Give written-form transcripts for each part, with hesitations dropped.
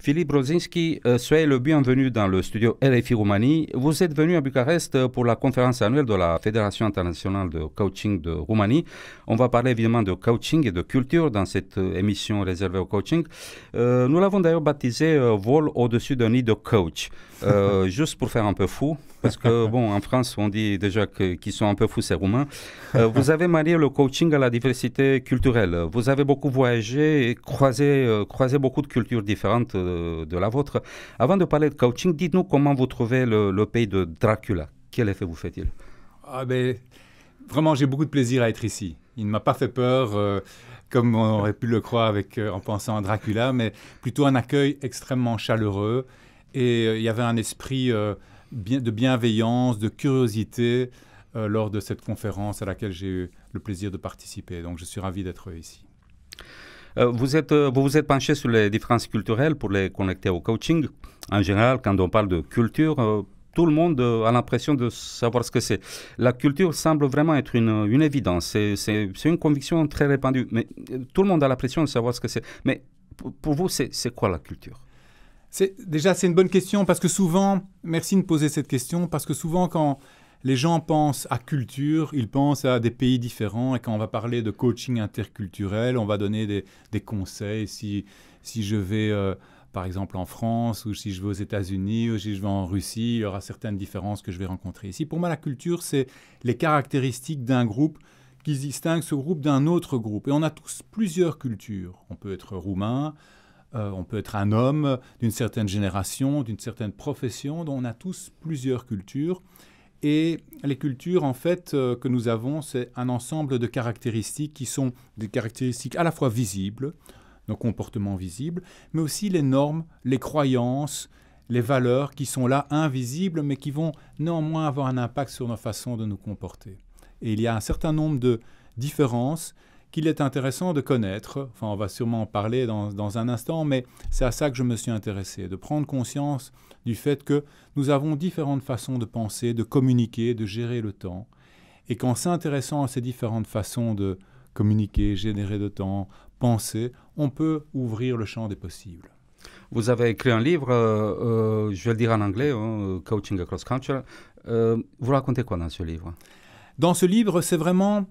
Philippe Brzezinski, soyez le bienvenu dans le studio RFI Roumanie. Vous êtes venu à Bucarest pour la conférence annuelle de la Fédération internationale de coaching de Roumanie. On va parler évidemment de coaching et de culture dans cette émission réservée au coaching. Nous l'avons d'ailleurs baptisé Vol au-dessus d'un nid de coach, juste pour faire un peu fou. Parce que, bon, en France, on dit déjà qu'ils sont un peu fous, ces Roumains. Vous avez marié le coaching à la diversité culturelle. Vous avez beaucoup voyagé et croisé beaucoup de cultures différentes de la vôtre. Avant de parler de coaching, dites-nous comment vous trouvez le pays de Dracula. Quel effet vous fait-il? Vraiment, j'ai beaucoup de plaisir à être ici. Il ne m'a pas fait peur, comme on aurait pu le croire en pensant à Dracula, mais plutôt un accueil extrêmement chaleureux. Et il y avait un esprit de bienveillance, de curiosité lors de cette conférence à laquelle j'ai eu le plaisir de participer. Donc, je suis ravi d'être ici. Vous vous êtes penché sur les différences culturelles pour les connecter au coaching. En général, quand on parle de culture, tout le monde a l'impression de savoir ce que c'est. La culture semble vraiment être une évidence. C'est une conviction très répandue. Mais tout le monde a l'impression de savoir ce que c'est. Mais pour vous, c'est quoi la culture? Déjà, c'est une bonne question parce que souvent, merci de me poser cette question, parce que souvent quand les gens pensent à culture, ils pensent à des pays différents, et quand on va parler de coaching interculturel, on va donner des conseils. Si je vais, par exemple, en France, ou si je vais aux États-Unis, ou si je vais en Russie, il y aura certaines différences que je vais rencontrer ici. Pour moi, la culture, c'est les caractéristiques d'un groupe qui distingue ce groupe d'un autre groupe. Et on a tous plusieurs cultures. On peut être roumain, on peut être un homme d'une certaine génération, d'une certaine profession, dont on a tous plusieurs cultures. Et les cultures, en fait, que nous avons, c'est un ensemble de caractéristiques qui sont des caractéristiques à la fois visibles, nos comportements visibles, mais aussi les normes, les croyances, les valeurs qui sont là, invisibles, mais qui vont néanmoins avoir un impact sur nos façons de nous comporter. Et il y a un certain nombre de différences qu'il est intéressant de connaître. Enfin, on va sûrement en parler dans un instant, mais c'est à ça que je me suis intéressé, de prendre conscience du fait que nous avons différentes façons de penser, de communiquer, de gérer le temps. Et qu'en s'intéressant à ces différentes façons de communiquer, générer de temps, penser, on peut ouvrir le champ des possibles. Vous avez écrit un livre, je vais le dire en anglais, Coaching Across Culture. Vous racontez quoi dans ce livre? Dans ce livre, c'est vraiment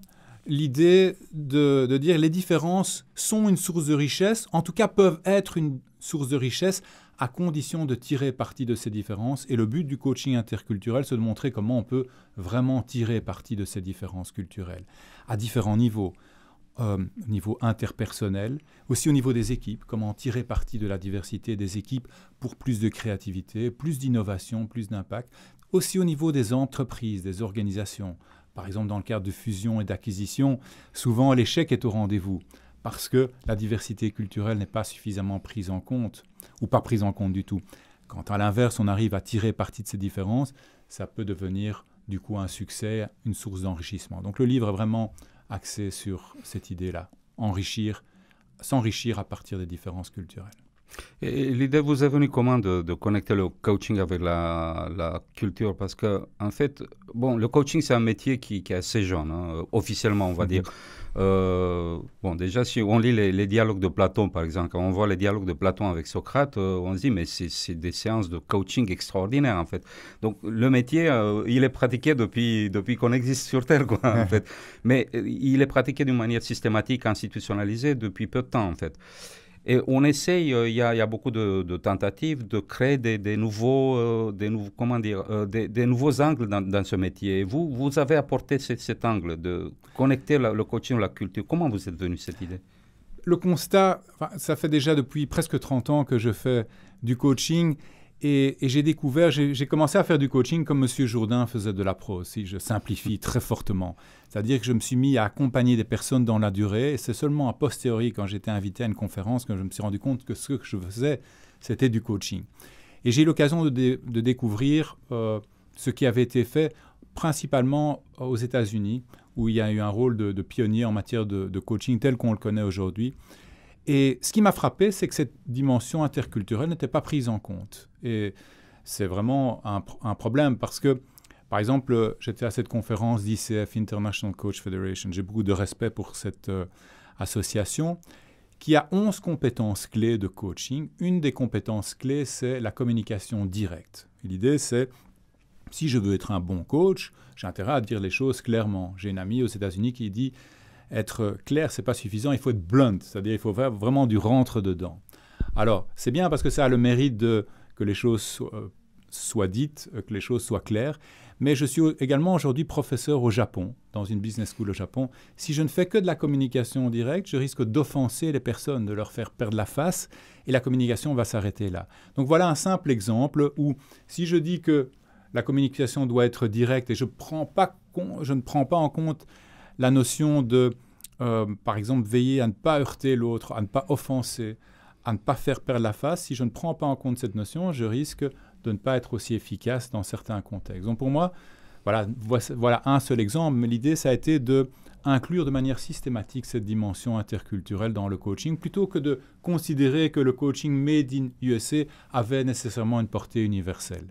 l'idée de dire les différences sont une source de richesse, en tout cas peuvent être une source de richesse à condition de tirer parti de ces différences. Et le but du coaching interculturel, c'est de montrer comment on peut vraiment tirer parti de ces différences culturelles à différents niveaux. Au niveau interpersonnel, aussi au niveau des équipes, comment tirer parti de la diversité des équipes pour plus de créativité, plus d'innovation, plus d'impact. Aussi au niveau des entreprises, des organisations. Par exemple, dans le cadre de fusion et d'acquisition, souvent l'échec est au rendez-vous parce que la diversité culturelle n'est pas suffisamment prise en compte ou pas prise en compte du tout. Quand à l'inverse, on arrive à tirer parti de ces différences, ça peut devenir du coup un succès, une source d'enrichissement. Donc le livre est vraiment axé sur cette idée-là, s'enrichir à partir des différences culturelles. Et l'idée vous est venue comment de connecter le coaching avec la culture? Parce que, en fait, bon, le coaching, c'est un métier qui est assez jeune, hein, officiellement, on va dire. Bon, déjà, si on lit les dialogues de Platon, par exemple, quand on voit les dialogues de Platon avec Socrate, on se dit, mais c'est des séances de coaching extraordinaires, en fait. Donc, le métier, il est pratiqué depuis qu'on existe sur Terre, quoi, en fait. Mais il est pratiqué d'une manière systématique, institutionnalisée depuis peu de temps, en fait. Et on essaye, il y a beaucoup de tentatives de créer des nouveaux angles dans ce métier. Et vous avez apporté cet angle de connecter le coaching à la culture. Comment vous êtes venu cette idée? Le constat, ça fait déjà depuis presque 30 ans que je fais du coaching et j'ai commencé à faire du coaching comme M. Jourdain faisait de la prose, si je simplifie très fortement. C'est-à-dire que je me suis mis à accompagner des personnes dans la durée et c'est seulement a posteriori, quand j'étais invité à une conférence, que je me suis rendu compte que ce que je faisais, c'était du coaching. Et j'ai eu l'occasion de découvrir ce qui avait été fait principalement aux États-Unis, où il y a eu un rôle de pionnier en matière de coaching tel qu'on le connaît aujourd'hui. Et ce qui m'a frappé, c'est que cette dimension interculturelle n'était pas prise en compte. Et c'est vraiment un problème parce que, par exemple, j'étais à cette conférence d'ICF, International Coach Federation. J'ai beaucoup de respect pour cette association qui a 11 compétences clés de coaching. Une des compétences clés, c'est la communication directe. L'idée, c'est, si je veux être un bon coach, j'ai intérêt à dire les choses clairement. J'ai une amie aux États-Unis qui dit, être clair, ce n'est pas suffisant, il faut être blunt, c'est-à-dire il faut faire vraiment du rentre-dedans. Alors, c'est bien parce que ça a le mérite que les choses soient dites, que les choses soient claires, mais je suis également aujourd'hui professeur au Japon, dans une business school au Japon. Si je ne fais que de la communication directe, je risque d'offenser les personnes, de leur faire perdre la face, et la communication va s'arrêter là. Donc voilà un simple exemple où, si je dis que la communication doit être directe et je ne prends pas en compte la notion de, par exemple, veiller à ne pas heurter l'autre, à ne pas offenser, à ne pas faire perdre la face, si je ne prends pas en compte cette notion, je risque de ne pas être aussi efficace dans certains contextes. Donc pour moi, voilà un seul exemple, mais l'idée, ça a été d'inclure de manière systématique cette dimension interculturelle dans le coaching, plutôt que de considérer que le coaching made in USA avait nécessairement une portée universelle.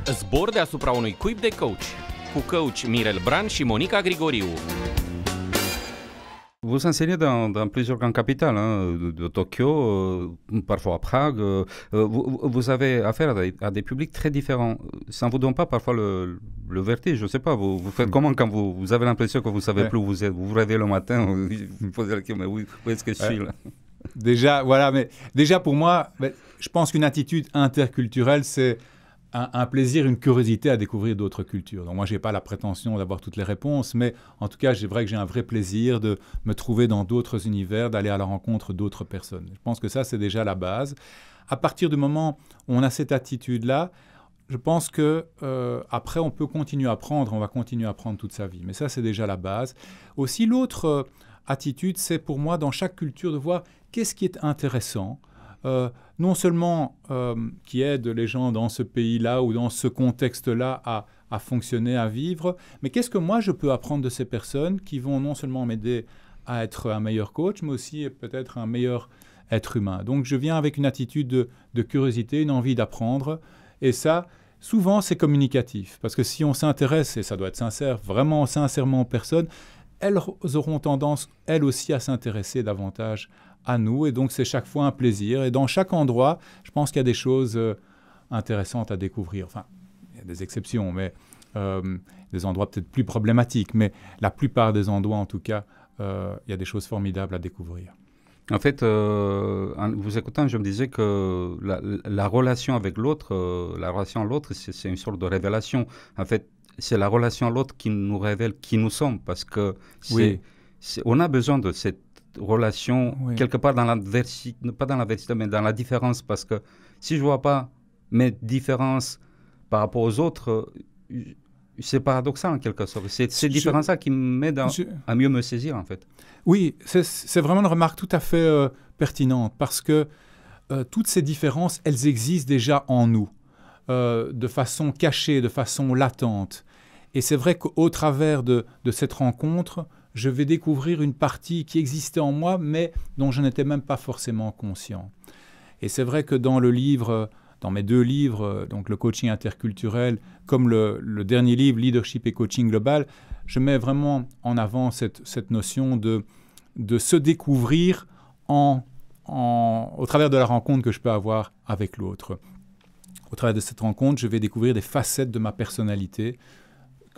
Zbor deasupra unui cuib de coach, cu coach Mirel Bran și Monica Grigoriu. Vous enseignez dans plusieurs grandes capitales, de Tokyo, parfois à Prague. Vous avez affaire à des publics très différents. Ça ne vous donne pas parfois le vertige? Je ne sais pas, vous faites comment quand vous avez l'impression que vous ne savez plus où vous êtes? Vous vous réveillez le matin, vous vous posez la question, mais où est-ce que je suis là? Déjà pour moi, je pense qu'une attitude interculturelle, c'est un plaisir, une curiosité à découvrir d'autres cultures. Donc moi, je n'ai pas la prétention d'avoir toutes les réponses, mais en tout cas, c'est vrai que j'ai un vrai plaisir de me trouver dans d'autres univers, d'aller à la rencontre d'autres personnes. Je pense que ça, c'est déjà la base. À partir du moment où on a cette attitude-là, je pense que après, on peut continuer à apprendre, on va continuer à apprendre toute sa vie. Mais ça, c'est déjà la base. Aussi, l'autre attitude, c'est pour moi, dans chaque culture, de voir qu'est-ce qui est intéressant, non seulement qui aide les gens dans ce pays-là ou dans ce contexte-là à fonctionner, à vivre, mais qu'est-ce que moi je peux apprendre de ces personnes qui vont non seulement m'aider à être un meilleur coach, mais aussi peut-être un meilleur être humain. Donc je viens avec une attitude de curiosité, une envie d'apprendre, et ça, souvent c'est communicatif, parce que si on s'intéresse, et ça doit être sincère, vraiment sincèrement aux personnes, elles auront tendance, elles aussi, à s'intéresser davantage à nous, et donc c'est chaque fois un plaisir. Et dans chaque endroit, je pense qu'il y a des choses intéressantes à découvrir. Enfin, il y a des exceptions, mais des endroits peut-être plus problématiques, mais la plupart des endroits, en tout cas, il y a des choses formidables à découvrir. En fait, en vous écoutant, je me disais que la relation avec l'autre, la relation à l'autre, c'est une sorte de révélation. En fait, c'est la relation à l'autre qui nous révèle qui nous sommes, parce que on a besoin de cette relation quelque part dans l'adversité, pas dans l'adversité, mais dans la différence, parce que si je ne vois pas mes différences par rapport aux autres, c'est paradoxal en quelque sorte. C'est ces différences-là qui m'aident à mieux me saisir, en fait. Oui, c'est vraiment une remarque tout à fait pertinente, parce que toutes ces différences, elles existent déjà en nous, de façon cachée, de façon latente. Et c'est vrai qu'au travers de cette rencontre, je vais découvrir une partie qui existait en moi, mais dont je n'étais même pas forcément conscient. Et c'est vrai que dans le livre, dans mes deux livres, donc le coaching interculturel, comme le dernier livre, Leadership et Coaching Global, je mets vraiment en avant cette notion de se découvrir au travers de la rencontre que je peux avoir avec l'autre. Au travers de cette rencontre, je vais découvrir des facettes de ma personnalité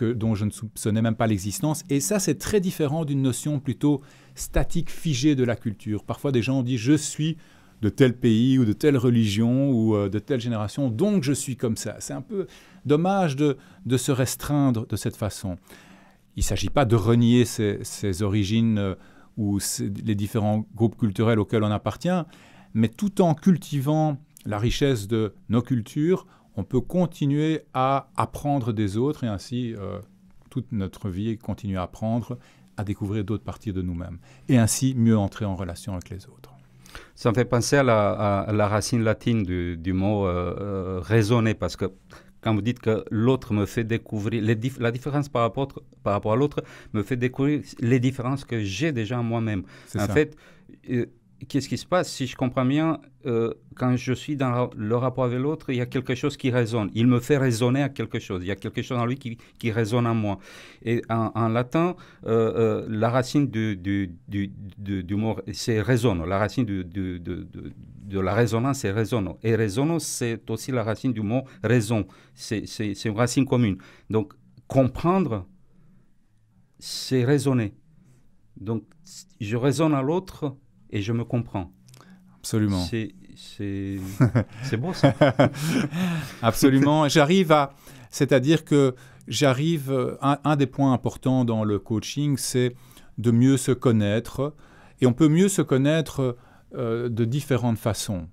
dont je ne soupçonnais même pas l'existence. Et ça, c'est très différent d'une notion plutôt statique, figée de la culture. Parfois, des gens disent « je suis de tel pays ou de telle religion ou de telle génération, donc je suis comme ça ». C'est un peu dommage de se restreindre de cette façon. Il ne s'agit pas de renier ses origines ou les différents groupes culturels auxquels on appartient, mais tout en cultivant la richesse de nos cultures, on peut continuer à apprendre des autres et ainsi, toute notre vie, continuer à apprendre, à découvrir d'autres parties de nous-mêmes et ainsi mieux entrer en relation avec les autres. Ça me fait penser à la racine latine du mot raisonner, parce que quand vous dites que l'autre me fait découvrir, la différence par rapport à l'autre me fait découvrir les différences que j'ai déjà en moi-même. En fait, qu'est-ce qui se passe? Si je comprends bien, quand je suis dans le rapport avec l'autre, il y a quelque chose qui résonne. Il me fait résonner à quelque chose. Il y a quelque chose en lui qui résonne en moi. Et en latin, la racine du mot, c'est résonne. La racine de la résonance, c'est résonne. Et résonne, c'est aussi la racine du mot raison. C'est une racine commune. Donc, comprendre, c'est raisonner. Donc, je raisonne à l'autre et je me comprends. Absolument. C'est beau, ça. Absolument. C'est-à-dire que un des points importants dans le coaching, c'est de mieux se connaître. Et on peut mieux se connaître de différentes façons.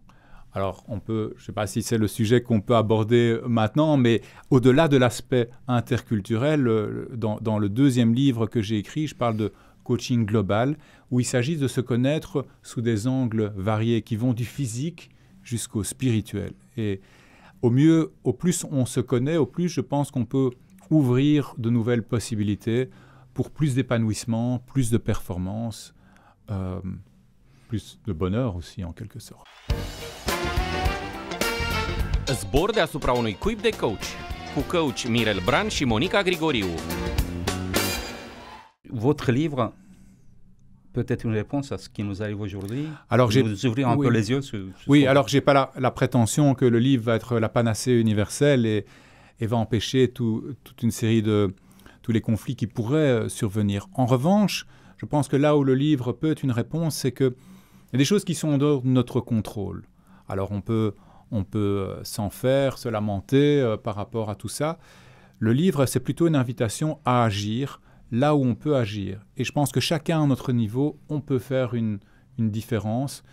Alors, je ne sais pas si c'est le sujet qu'on peut aborder maintenant, mais au-delà de l'aspect interculturel, dans le deuxième livre que j'ai écrit, je parle de coaching global, où il s'agit de se connaître sous des angles variés qui vont du physique jusqu'au spirituel. Et au plus on se connaît, au plus je pense qu'on peut ouvrir de nouvelles possibilités pour plus d'épanouissement, plus de performance, plus de bonheur aussi en quelque sorte. Zbor deasupra unui cuib de coach, cu coach Mirel Bran și Monica Grigoriu. Votre livre peut être une réponse à ce qui nous arrive aujourd'hui. Alors, nous ouvrir un peu les yeux. Alors j'ai pas la prétention que le livre va être la panacée universelle et va empêcher toute une série tous les conflits qui pourraient survenir. En revanche, je pense que là où le livre peut être une réponse, c'est qu'il y a des choses qui sont en dehors de notre contrôle. Alors on peut s'en faire, se lamenter par rapport à tout ça. Le livre, c'est plutôt une invitation à agir là où on peut agir. Et je pense que chacun à notre niveau, on peut faire une différence,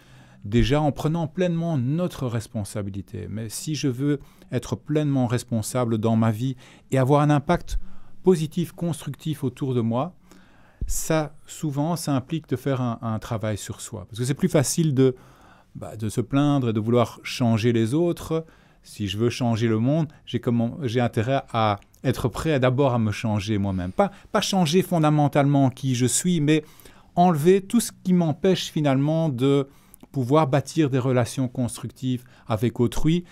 déjà en prenant pleinement notre responsabilité. Mais si je veux être pleinement responsable dans ma vie et avoir un impact positif, constructif autour de moi, souvent, ça implique de faire un travail sur soi. Parce que c'est plus facile de se plaindre et de vouloir changer les autres. Si je veux changer le monde, j'ai intérêt à être prêt d'abord à me changer moi-même. Pas changer fondamentalement qui je suis, mais enlever tout ce qui m'empêche finalement de pouvoir bâtir des relations constructives avec autrui,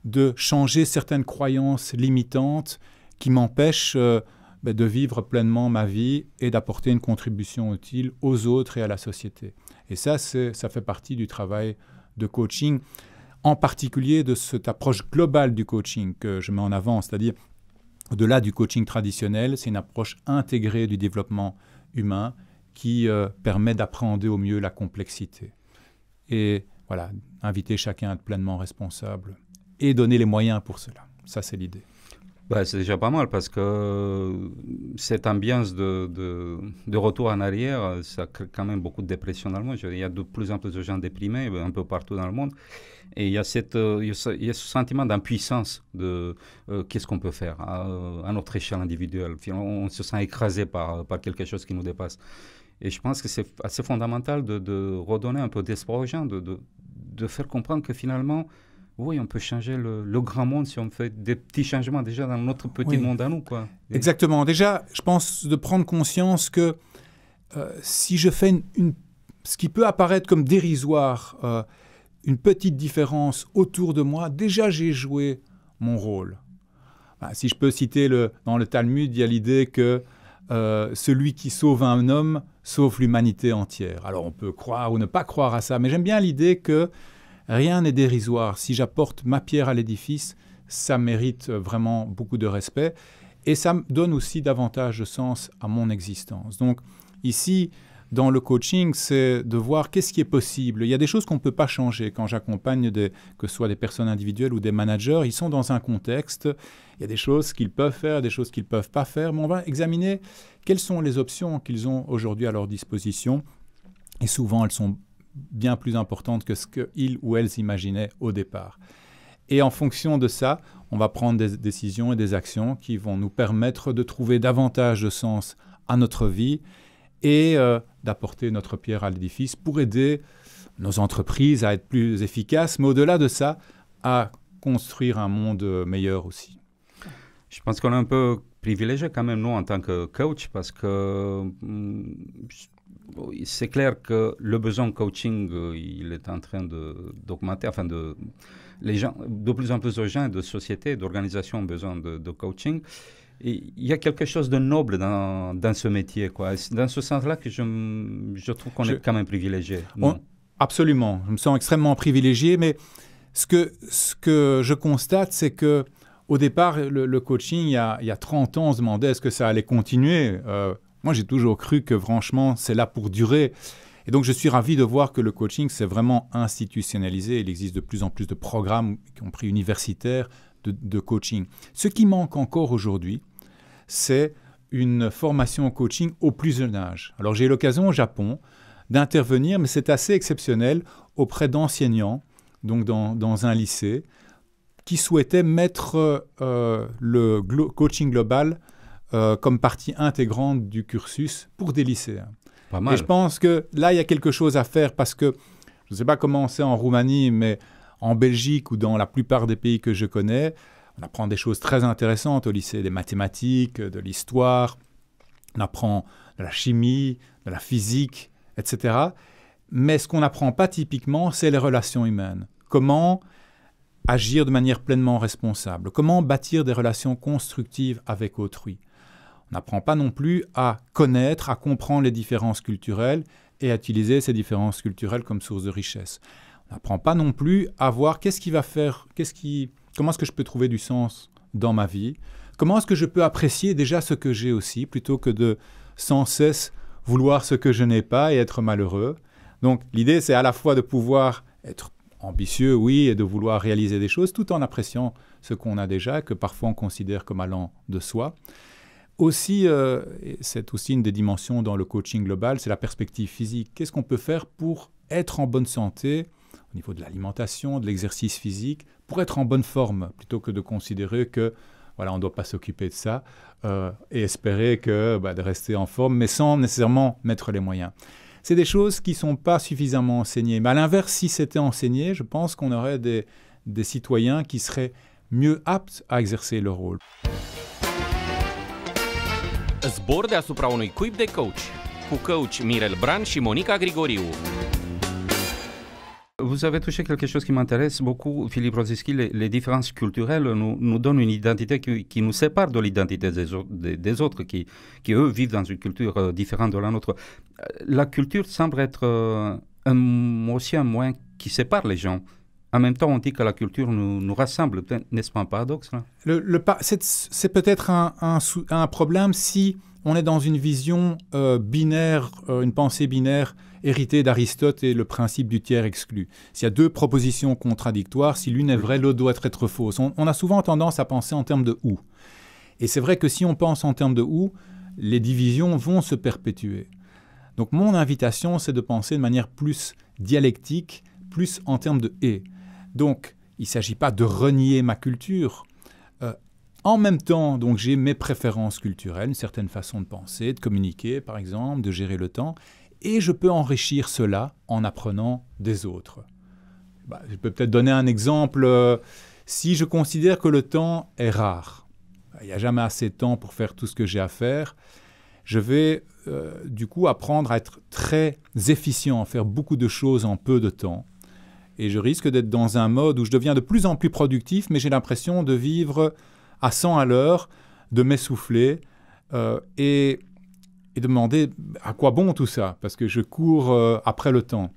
de changer certaines croyances limitantes qui m'empêchent de vivre pleinement ma vie et d'apporter une contribution utile aux autres et à la société. Et ça fait partie du travail de coaching, en particulier de cette approche globale du coaching que je mets en avant, c'est-à-dire au-delà du coaching traditionnel, c'est une approche intégrée du développement humain qui permet d'appréhender au mieux la complexité. Et voilà, inviter chacun à être pleinement responsable et donner les moyens pour cela. Ça, c'est l'idée. C'est déjà pas mal parce que cette ambiance de retour en arrière, ça crée quand même beaucoup de dépression dans le monde. Il y a de plus en plus de gens déprimés un peu partout dans le monde. Et il y a ce sentiment d'impuissance de qu'est-ce qu'on peut faire à notre échelle individuelle. On se sent écrasé par quelque chose qui nous dépasse. Et je pense que c'est assez fondamental de redonner un peu d'espoir aux gens, de faire comprendre que finalement, oui, on peut changer le grand monde si on fait des petits changements déjà dans notre petit monde à nous, quoi. Exactement. Déjà, je pense de prendre conscience que si je fais ce qui peut apparaître comme dérisoire, une petite différence autour de moi, déjà j'ai joué mon rôle. Si je peux citer dans le Talmud, il y a l'idée que celui qui sauve un homme sauve l'humanité entière. Alors on peut croire ou ne pas croire à ça, mais j'aime bien l'idée que rien n'est dérisoire. Si j'apporte ma pierre à l'édifice, ça mérite vraiment beaucoup de respect et ça me donne aussi davantage de sens à mon existence. Donc ici, dans le coaching, c'est de voir qu'est-ce qui est possible. Il y a des choses qu'on ne peut pas changer. Quand j'accompagne que ce soit des personnes individuelles ou des managers, ils sont dans un contexte, il y a des choses qu'ils peuvent faire, des choses qu'ils ne peuvent pas faire, mais on va examiner quelles sont les options qu'ils ont aujourd'hui à leur disposition. Et souvent, elles sont bien plus importantes que ce qu'ils ou elles imaginaient au départ. Et en fonction de ça, on va prendre des décisions et des actions qui vont nous permettre de trouver davantage de sens à notre vie et d'apporter notre pierre à l'édifice pour aider nos entreprises à être plus efficaces, mais au-delà de ça, à construire un monde meilleur aussi. Je pense qu'on est un peu privilégié quand même, nous, en tant que coach, parce que c'est clair que le besoin de coaching, il est en train d'augmenter. Enfin, les gens, de plus en plus de gens, de sociétés, d'organisations ont besoin de coaching. Et il y a quelque chose de noble dans ce métier, quoi. C'est dans ce sens-là que je trouve qu'on est quand même privilégié. Absolument. Je me sens extrêmement privilégié, mais ce que je constate, c'est que au départ, le coaching, il y a 30 ans, on se demandait est-ce que ça allait continuer. Moi, j'ai toujours cru que, franchement, c'est là pour durer. Et donc, je suis ravi de voir que le coaching, c'est vraiment institutionnalisé. Il existe de plus en plus de programmes, y compris universitaires, de coaching. Ce qui manque encore aujourd'hui, c'est une formation en coaching au plus jeune âge. Alors, j'ai eu l'occasion au Japon d'intervenir, mais c'est assez exceptionnel, auprès d'enseignants, donc dans un lycée, qui souhaitaient mettre le coaching global comme partie intégrante du cursus pour des lycéens. Pas mal. Et je pense que là, il y a quelque chose à faire parce que, je ne sais pas comment c'est en Roumanie, mais en Belgique ou dans la plupart des pays que je connais, on apprend des choses très intéressantes au lycée, des mathématiques, de l'histoire, on apprend de la chimie, de la physique, etc. Mais ce qu'on n'apprend pas typiquement, c'est les relations humaines. Comment agir de manière pleinement responsable, comment bâtir des relations constructives avec autrui. On n'apprend pas non plus à connaître, à comprendre les différences culturelles et à utiliser ces différences culturelles comme source de richesse. On n'apprend pas non plus à voir qu'est-ce qui va faire, comment est-ce que je peux trouver du sens dans ma vie, comment est-ce que je peux apprécier déjà ce que j'ai aussi, plutôt que de sans cesse vouloir ce que je n'ai pas et être malheureux. Donc l'idée, c'est à la fois de pouvoir être ambitieux, oui, et de vouloir réaliser des choses, tout en appréciant ce qu'on a déjà, que parfois on considère comme allant de soi. Aussi, c'est aussi une des dimensions dans le coaching global, c'est la perspective physique. Qu'est-ce qu'on peut faire pour être en bonne santé, au niveau de l'alimentation, de l'exercice physique, pour être en bonne forme, plutôt que de considérer que, voilà, on ne doit pas s'occuper de ça et espérer de rester en forme, mais sans nécessairement mettre les moyens. C'est des choses qui ne sont pas suffisamment enseignées. Mais à l'inverse, si c'était enseigné, je pense qu'on aurait des citoyens qui seraient mieux aptes à exercer leur rôle. Zbor deasupra unui cuib de coach, cu coach Mirel Bran și Monica Grigoriu. Vous avez touché quelque chose qui m'intéresse beaucoup, Philippe Rosinski. Les différences culturelles nous donnent une identité qui nous sépare de l'identité des autres qui, eux, vivent dans une culture différente de la nôtre. La culture semble être aussi un moyen qui sépare les gens. En même temps, on dit que la culture nous rassemble. N'est-ce pas un paradoxe, là? C'est peut-être un problème si on est dans une vision binaire, une pensée binaire héritée d'Aristote et le principe du tiers exclu. S'il y a deux propositions contradictoires, si l'une est vraie, l'autre doit être fausse. On a souvent tendance à penser en termes de « ou ». Et c'est vrai que si on pense en termes de « ou », les divisions vont se perpétuer. Donc mon invitation, c'est de penser de manière plus dialectique, plus en termes de « et ». Donc, il ne s'agit pas de renier ma culture. En même temps, donc, j'ai mes préférences culturelles, une certaine façon de penser, de communiquer, par exemple, de gérer le temps, et je peux enrichir cela en apprenant des autres. Je peux peut-être donner un exemple. Si je considère que le temps est rare, il n'y a jamais assez de temps pour faire tout ce que j'ai à faire, je vais du coup apprendre à être très efficient, à faire beaucoup de choses en peu de temps. Et je risque d'être dans un mode où je deviens de plus en plus productif, mais j'ai l'impression de vivre à 100 à l'heure, de m'essouffler et de me demander à quoi bon tout ça, parce que je cours après le temps.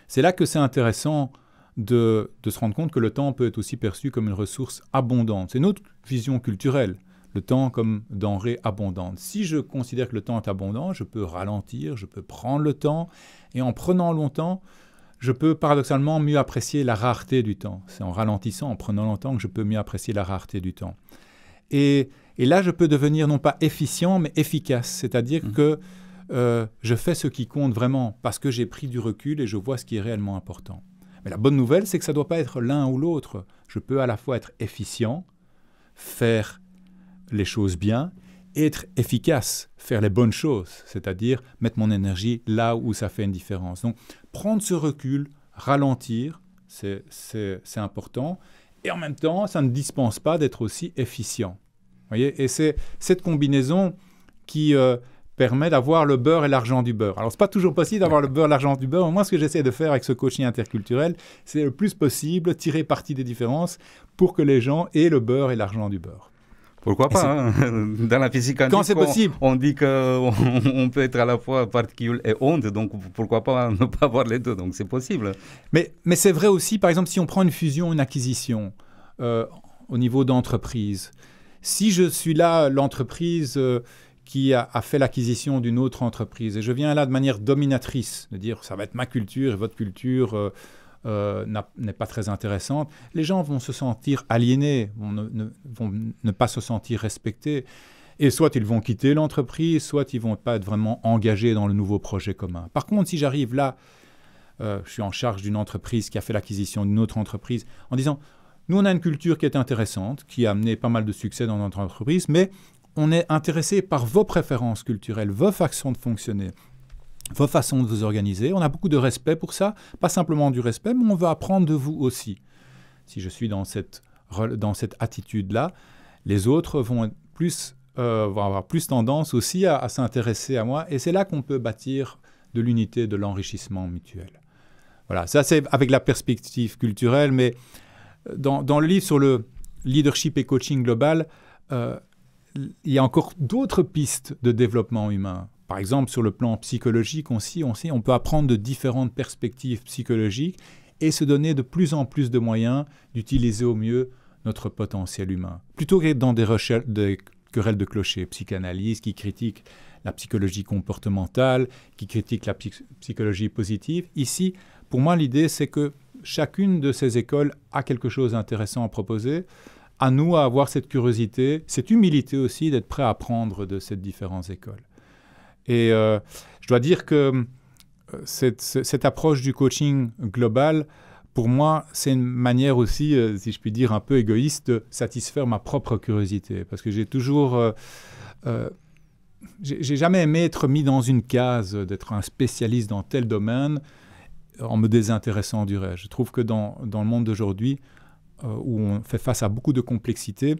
C'est là que c'est intéressant de se rendre compte que le temps peut être aussi perçu comme une ressource abondante. C'est notre vision culturelle, le temps comme denrée abondante. Si je considère que le temps est abondant, je peux ralentir, je peux prendre le temps, et en prenant longtemps, je peux paradoxalement mieux apprécier la rareté du temps. C'est en ralentissant, en prenant longtemps, que je peux mieux apprécier la rareté du temps. Et là, je peux devenir non pas efficient, mais efficace. C'est-à-dire que je fais ce qui compte vraiment, parce que j'ai pris du recul et je vois ce qui est réellement important. Mais la bonne nouvelle, c'est que ça ne doit pas être l'un ou l'autre. Je peux à la fois être efficient, faire les choses bien, et être efficace, faire les bonnes choses, c'est-à-dire mettre mon énergie là où ça fait une différence. Donc, prendre ce recul, ralentir, c'est important. Et en même temps, ça ne dispense pas d'être aussi efficient. Vous voyez ? Et c'est cette combinaison qui permet d'avoir le beurre et l'argent du beurre. Alors, ce n'est pas toujours possible d'avoir le beurre et l'argent du beurre. Moi, ce que j'essaie de faire avec ce coaching interculturel, c'est le plus possible tirer parti des différences pour que les gens aient le beurre et l'argent du beurre. Pourquoi pas hein. Dans la physique quantique, quand c'est possible. On dit qu'on peut être à la fois particule et onde, donc pourquoi pas ne pas avoir les deux, donc c'est possible. Mais c'est vrai aussi, par exemple, si on prend une fusion, une acquisition au niveau d'entreprise, si je suis là, l'entreprise qui a fait l'acquisition d'une autre entreprise, et je viens là de manière dominatrice, de dire ça va être ma culture et votre culture n'est pas très intéressante, les gens vont se sentir aliénés, vont ne pas se sentir respectés. Et soit ils vont quitter l'entreprise, soit ils ne vont pas être vraiment engagés dans le nouveau projet commun. Par contre, si j'arrive là, je suis en charge d'une entreprise qui a fait l'acquisition d'une autre entreprise, en disant, nous on a une culture qui est intéressante, qui a amené pas mal de succès dans notre entreprise, mais on est intéressé par vos préférences culturelles, vos façons de fonctionner, vos façons de vous organiser. On a beaucoup de respect pour ça, pas simplement du respect, mais on veut apprendre de vous aussi. Si je suis dans cette attitude-là, les autres vont avoir plus tendance aussi à s'intéresser à moi, et c'est là qu'on peut bâtir de l'unité, de l'enrichissement mutuel. Voilà, ça c'est avec la perspective culturelle, mais dans le livre sur le leadership et coaching global, il y a encore d'autres pistes de développement humain. Par exemple, sur le plan psychologique aussi, on peut apprendre de différentes perspectives psychologiques et se donner de plus en plus de moyens d'utiliser au mieux notre potentiel humain. Plutôt que dans des querelles de clochers, psychanalyse qui critique la psychologie comportementale, qui critique la psychologie positive. Ici, pour moi, l'idée, c'est que chacune de ces écoles a quelque chose d'intéressant à proposer. À nous à avoir cette curiosité, cette humilité aussi d'être prêt à apprendre de ces différentes écoles. Et je dois dire que cette approche du coaching global, pour moi, c'est une manière aussi, si je puis dire, un peu égoïste, de satisfaire ma propre curiosité. Parce que j'ai jamais aimé être mis dans une case, d'être un spécialiste dans tel domaine, en me désintéressant du reste. Je trouve que dans le monde d'aujourd'hui, où on fait face à beaucoup de complexité,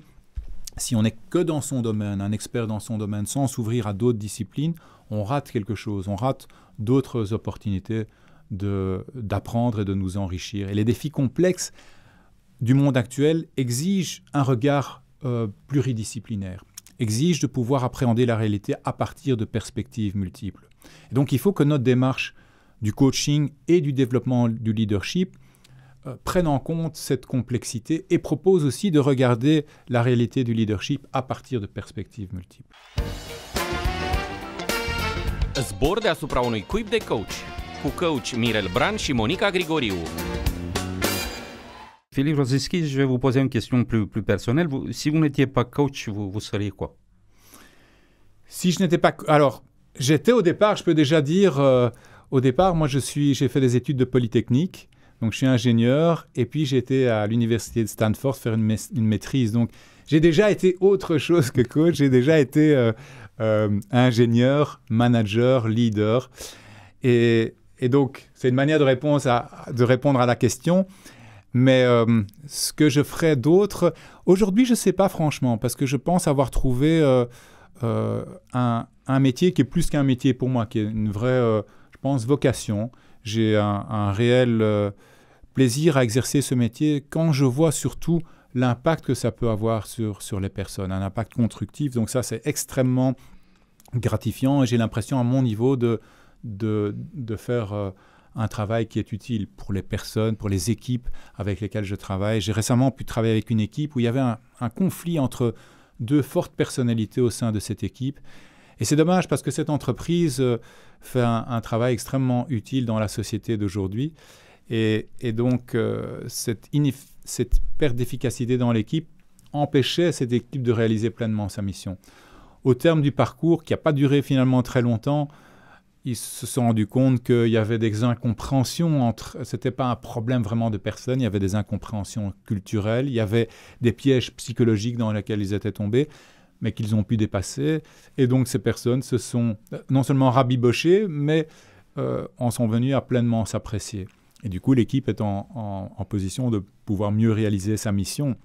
si on n'est que dans son domaine, un expert dans son domaine, sans s'ouvrir à d'autres disciplines, on rate quelque chose, on rate d'autres opportunités d'apprendre et de nous enrichir. Et les défis complexes du monde actuel exigent un regard pluridisciplinaire, exigent de pouvoir appréhender la réalité à partir de perspectives multiples. Et donc il faut que notre démarche du coaching et du développement du leadership prennent en compte cette complexité et proposent aussi de regarder la réalité du leadership à partir de perspectives multiples. Zbor deasupra unui cuib de coach, cu coach Mirel Bran și Monica Grigoriu. Philippe Rosinski, je vais vous poser une question plus personnelle. Si vous n'étiez pas coach, vous seriez quoi? Si je n'étais pas... Alors, j'étais au départ, je peux déjà dire, au départ, moi j'ai fait des études de Polytechnique. Donc, je suis ingénieur et puis j'ai été à l'université de Stanford faire une maîtrise. Donc, j'ai déjà été autre chose que coach. J'ai déjà été ingénieur, manager, leader. Et donc, c'est une manière de répondre à la question. Mais ce que je ferais d'autre, aujourd'hui, je ne sais pas franchement, parce que je pense avoir trouvé un métier qui est plus qu'un métier pour moi, qui est une vraie, je pense, vocation. J'ai un réel plaisir à exercer ce métier quand je vois surtout l'impact que ça peut avoir sur les personnes, un impact constructif. Donc ça, c'est extrêmement gratifiant et j'ai l'impression à mon niveau de faire un travail qui est utile pour les personnes, pour les équipes avec lesquelles je travaille. J'ai récemment pu travailler avec une équipe où il y avait un conflit entre deux fortes personnalités au sein de cette équipe. Et c'est dommage parce que cette entreprise fait un travail extrêmement utile dans la société d'aujourd'hui. Et donc, cette perte d'efficacité dans l'équipe empêchait cette équipe de réaliser pleinement sa mission. Au terme du parcours, qui n'a pas duré finalement très longtemps, ils se sont rendus compte qu'il y avait des incompréhensions ce n'était pas un problème vraiment de personnes, il y avait des incompréhensions culturelles, il y avait des pièges psychologiques dans lesquels ils étaient tombés, mais qu'ils ont pu dépasser. Et donc, ces personnes se sont non seulement rabibochées, mais en sont venues à pleinement s'apprécier. Et du coup, l'équipe est en position de pouvoir mieux réaliser sa mission.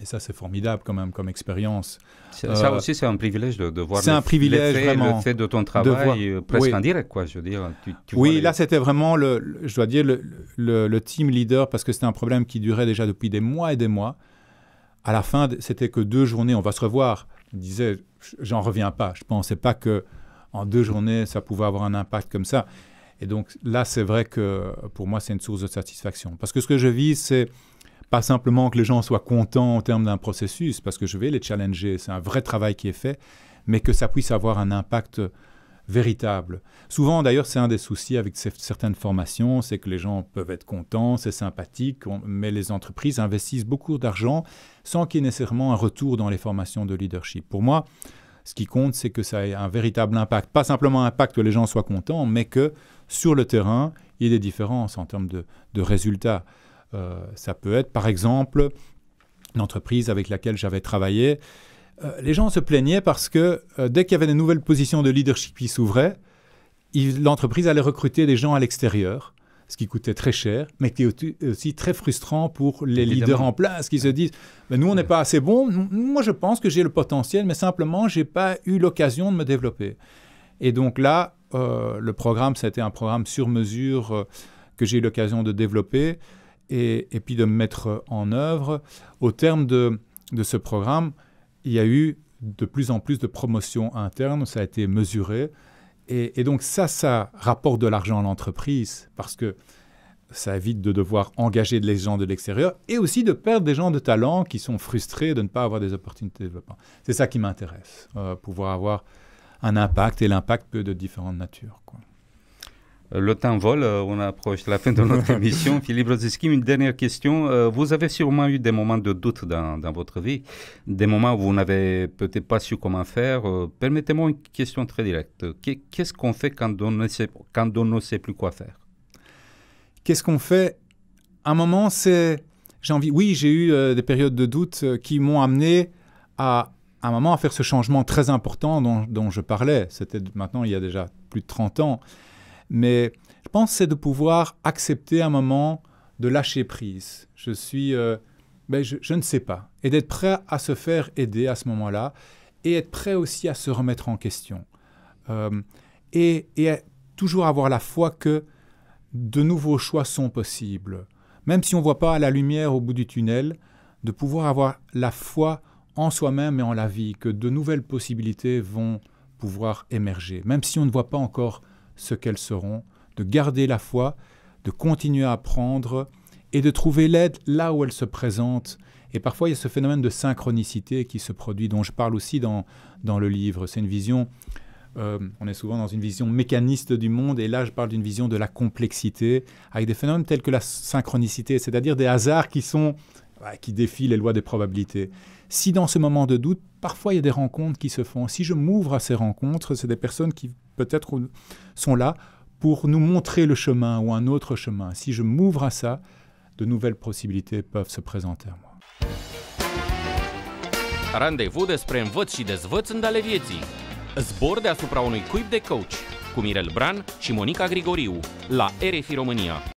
Et ça, c'est formidable quand même comme expérience. Ça aussi, c'est un privilège de voir vraiment le fait de ton travail presque en direct, quoi, je veux dire. Oui, là, c'était vraiment, je dois dire, le team leader, parce que c'était un problème qui durait déjà depuis des mois et des mois. À la fin, c'était que 2 journées, on va se revoir. Je disais, j'en reviens pas. Je ne pensais pas qu'en 2 journées, ça pouvait avoir un impact comme ça. Et donc là, c'est vrai que pour moi, c'est une source de satisfaction. Parce que ce que je vise, c'est pas simplement que les gens soient contents en termes d'un processus, parce que je vais les challenger, c'est un vrai travail qui est fait, mais que ça puisse avoir un impact véritable. Souvent, d'ailleurs, c'est un des soucis avec certaines formations, c'est que les gens peuvent être contents, c'est sympathique, mais les entreprises investissent beaucoup d'argent sans qu'il y ait nécessairement un retour dans les formations de leadership. Pour moi, ce qui compte, c'est que ça ait un véritable impact. Pas simplement un impact que les gens soient contents, mais que sur le terrain, il y ait des différences en termes de résultats. Ça peut être, par exemple, une entreprise avec laquelle j'avais travaillé. Les gens se plaignaient parce que dès qu'il y avait de nouvelles positions de leadership qui s'ouvraient, l'entreprise allait recruter des gens à l'extérieur, ce qui coûtait très cher, mais qui est aussi très frustrant pour les leaders en place qui se disent « nous, on n'est pas assez bons. Moi, je pense que j'ai le potentiel, mais simplement, je n'ai pas eu l'occasion de me développer. » Et donc là, le programme, ça a été un programme sur mesure que j'ai eu l'occasion de développer et puis de mettre en œuvre. Au terme de ce programme, il y a eu de plus en plus de promotions internes, ça a été mesuré. Et donc ça rapporte de l'argent à l'entreprise parce que ça évite de devoir engager des gens de l'extérieur et aussi de perdre des gens de talent qui sont frustrés de ne pas avoir des opportunités de développement. C'est ça qui m'intéresse, pouvoir avoir un impact, et l'impact peut être de différentes natures, quoi. Le temps vole, on approche la fin de notre émission. Philippe Brzezinski, une dernière question. Vous avez sûrement eu des moments de doute dans votre vie, des moments où vous n'avez peut-être pas su comment faire. Permettez-moi une question très directe. Qu'est-ce qu'on fait quand on ne sait plus quoi faire? Qu'est-ce qu'on fait? Un moment, oui, j'ai eu des périodes de doute qui m'ont amené à un moment à faire ce changement très important dont je parlais. C'était maintenant, il y a déjà plus de 30 ans. Mais je pense que c'est de pouvoir accepter un moment de lâcher prise. Je ne sais pas. Et d'être prêt à se faire aider à ce moment-là et être prêt aussi à se remettre en question. Et à toujours avoir la foi que de nouveaux choix sont possibles. Même si on ne voit pas la lumière au bout du tunnel, de pouvoir avoir la foi en soi-même et en la vie, que de nouvelles possibilités vont pouvoir émerger. Même si on ne voit pas encore ce qu'elles seront, de garder la foi, de continuer à apprendre et de trouver l'aide là où elle se présente. Et parfois, il y a ce phénomène de synchronicité qui se produit, dont je parle aussi dans le livre. C'est une vision, on est souvent dans une vision mécaniste du monde, et là, je parle d'une vision de la complexité, avec des phénomènes tels que la synchronicité, c'est-à-dire des hasards qui défient les lois des probabilités. Si dans ce moment de doute, parfois il y a des rencontres qui se font. Si je m'ouvre à ces rencontres, c'est des personnes qui peut-être sont là pour nous montrer le chemin ou un autre chemin. Si je m'ouvre à ça, de nouvelles possibilités peuvent se présenter à moi. Randevu despre învăț și dezvăț ale vieții. Zbor deasupra unui cuib de coach cu Mirel Bran și Monica Grigoriu la RFI România.